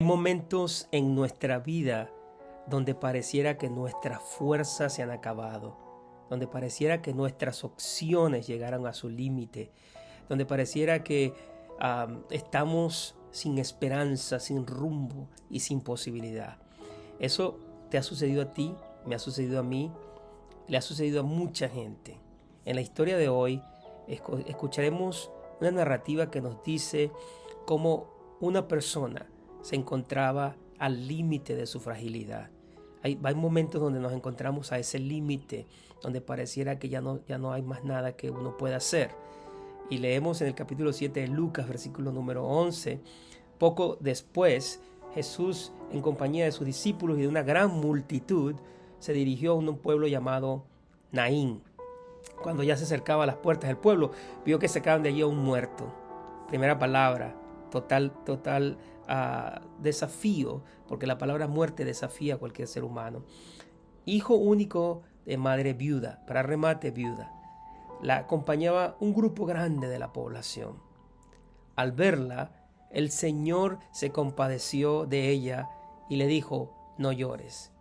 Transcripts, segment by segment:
Hay momentos en nuestra vida donde pareciera que nuestras fuerzas se han acabado, donde pareciera que nuestras opciones llegaron a su límite, donde pareciera que estamos sin esperanza, sin rumbo y sin posibilidad. Eso te ha sucedido a ti, me ha sucedido a mí, le ha sucedido a mucha gente. En la historia de hoy escucharemos una narrativa que nos dice cómo una persona se encontraba al límite de su fragilidad. Hay momentos donde nos encontramos a ese límite, donde pareciera que ya no hay más nada que uno pueda hacer. Y leemos en el capítulo 7 de Lucas, versículo número 11. Poco después, Jesús, en compañía de sus discípulos y de una gran multitud, se dirigió a un pueblo llamado Naín. Cuando ya se acercaba a las puertas del pueblo, vio que sacaban de allí a un muerto. Primera palabra, total desafío, porque la palabra muerte desafía a cualquier ser humano. Hijo único de madre viuda, para remate viuda. La acompañaba un grupo grande de la población. Al verla, el Señor se compadeció de ella y le dijo: no llores.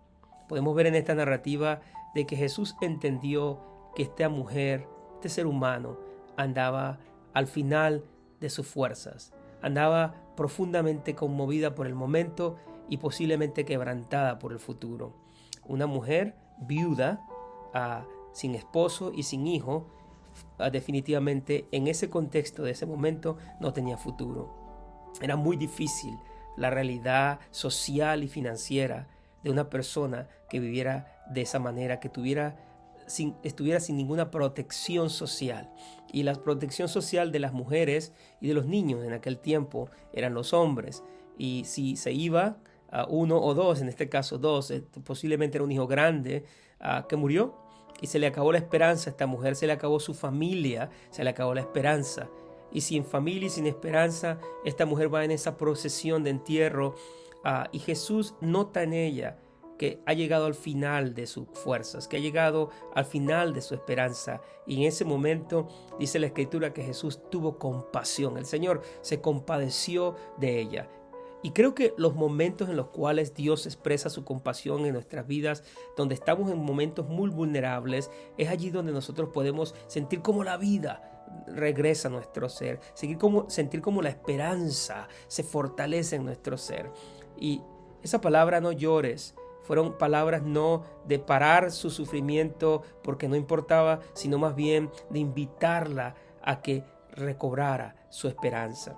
Podemos ver en esta narrativa de que Jesús entendió que esta mujer, este ser humano, andaba al final de sus fuerzas, andaba profundamente conmovida por el momento y posiblemente quebrantada por el futuro. Una mujer viuda, sin esposo y sin hijo, definitivamente en ese contexto de ese momento no tenía futuro. Era muy difícil la realidad social y financiera de una persona que viviera de esa manera, que estuviera sin ninguna protección social. Y la protección social de las mujeres y de los niños en aquel tiempo eran los hombres. Y si se iba a uno o dos, en este caso dos, posiblemente era un hijo grande que murió y se le acabó la esperanza a esta mujer, se le acabó su familia, se le acabó la esperanza. Y sin familia y sin esperanza, esta mujer va en esa procesión de entierro y Jesús nota en ella que ha llegado al final de sus fuerzas, que ha llegado al final de su esperanza. Y en ese momento dice la Escritura que Jesús tuvo compasión. El Señor se compadeció de ella. Y creo que los momentos en los cuales Dios expresa su compasión en nuestras vidas, donde estamos en momentos muy vulnerables, es allí donde nosotros podemos sentir como la vida regresa a nuestro ser, sentir como la esperanza se fortalece en nuestro ser. Y esa palabra no llores fueron palabras no de parar su sufrimiento porque no importaba, sino más bien de invitarla a que recobrara su esperanza.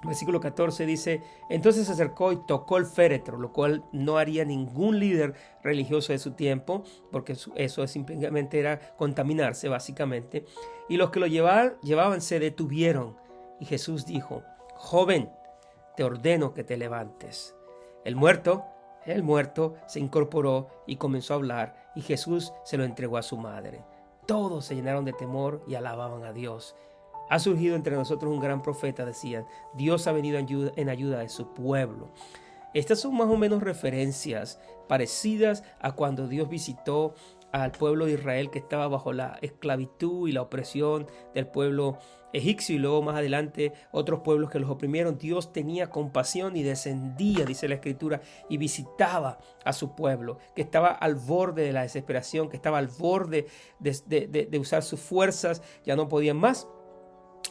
Versículo 14 dice: entonces se acercó y tocó el féretro, lo cual no haría ningún líder religioso de su tiempo, porque eso simplemente era contaminarse básicamente. Y los que lo llevaban se detuvieron. Y Jesús dijo: joven, te ordeno que te levantes. El muerto se incorporó y comenzó a hablar, y Jesús se lo entregó a su madre. Todos se llenaron de temor y alababan a Dios. Ha surgido entre nosotros un gran profeta, decían. Dios ha venido en ayuda de su pueblo. Estas son más o menos referencias parecidas a cuando Dios visitó al pueblo de Israel que estaba bajo la esclavitud y la opresión del pueblo egipcio y luego más adelante otros pueblos que los oprimieron. Dios tenía compasión y descendía, dice la Escritura, y visitaba a su pueblo que estaba al borde de la desesperación, que estaba al borde de usar sus fuerzas, ya no podían más.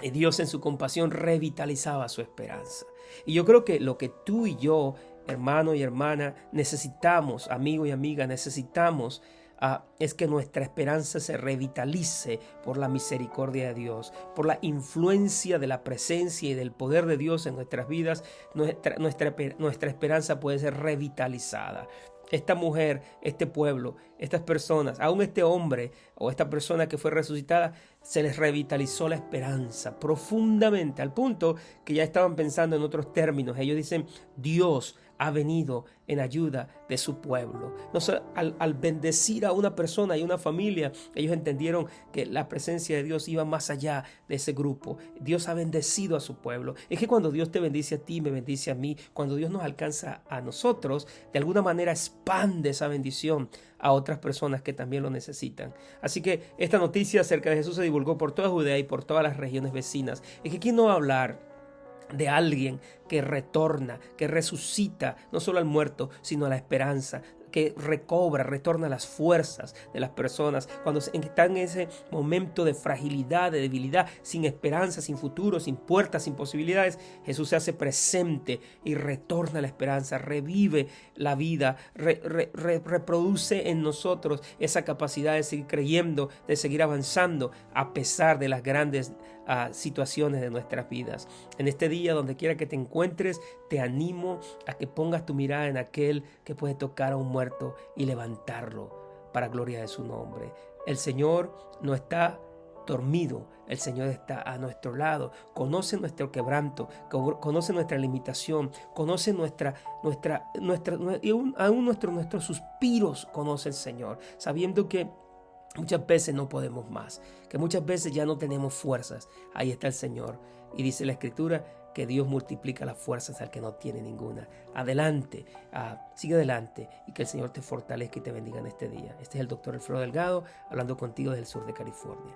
Y Dios en su compasión revitalizaba su esperanza. Y yo creo que lo que tú y yo, hermano y hermana, necesitamos, amigo y amiga, necesitamos es que nuestra esperanza se revitalice por la misericordia de Dios, por la influencia de la presencia y del poder de Dios en nuestras vidas. Nuestra esperanza puede ser revitalizada. Esta mujer, este pueblo, estas personas, aún este hombre o esta persona que fue resucitada, se les revitalizó la esperanza profundamente, al punto que ya estaban pensando en otros términos. Ellos dicen: Dios ha venido en ayuda de su pueblo. No, al bendecir a una persona y una familia, ellos entendieron que la presencia de Dios iba más allá de ese grupo. Dios ha bendecido a su pueblo. Es que cuando Dios te bendice a ti, me bendice a mí, cuando Dios nos alcanza a nosotros, de alguna manera expande esa bendición a otras personas que también lo necesitan. Así que esta noticia acerca de Jesús se divulgó por toda Judea y por todas las regiones vecinas. Es que ¿quién no va a hablar de alguien que retorna, que resucita no solo al muerto, sino a la esperanza, que retorna las fuerzas de las personas cuando están en ese momento de fragilidad, de debilidad, sin esperanza, sin futuro, sin puertas, sin posibilidades. Jesús se hace presente y retorna la esperanza, revive la vida, reproduce en nosotros esa capacidad de seguir creyendo, de seguir avanzando a pesar de las grandes situaciones de nuestras vidas. En este día, donde quiera que te encuentres, te animo a que pongas tu mirada en aquel que puede tocar a un muerto y levantarlo para gloria de su nombre. El Señor no está dormido, el Señor está a nuestro lado, conoce nuestro quebranto, conoce nuestra limitación, conoce aún nuestros suspiros, conoce el Señor, sabiendo que muchas veces no podemos más, que muchas veces ya no tenemos fuerzas. Ahí está el Señor. Y dice la Escritura que Dios multiplica las fuerzas al que no tiene ninguna. Adelante, sigue adelante y que el Señor te fortalezca y te bendiga en este día. Este es el Dr. Alfredo Delgado hablando contigo desde el sur de California.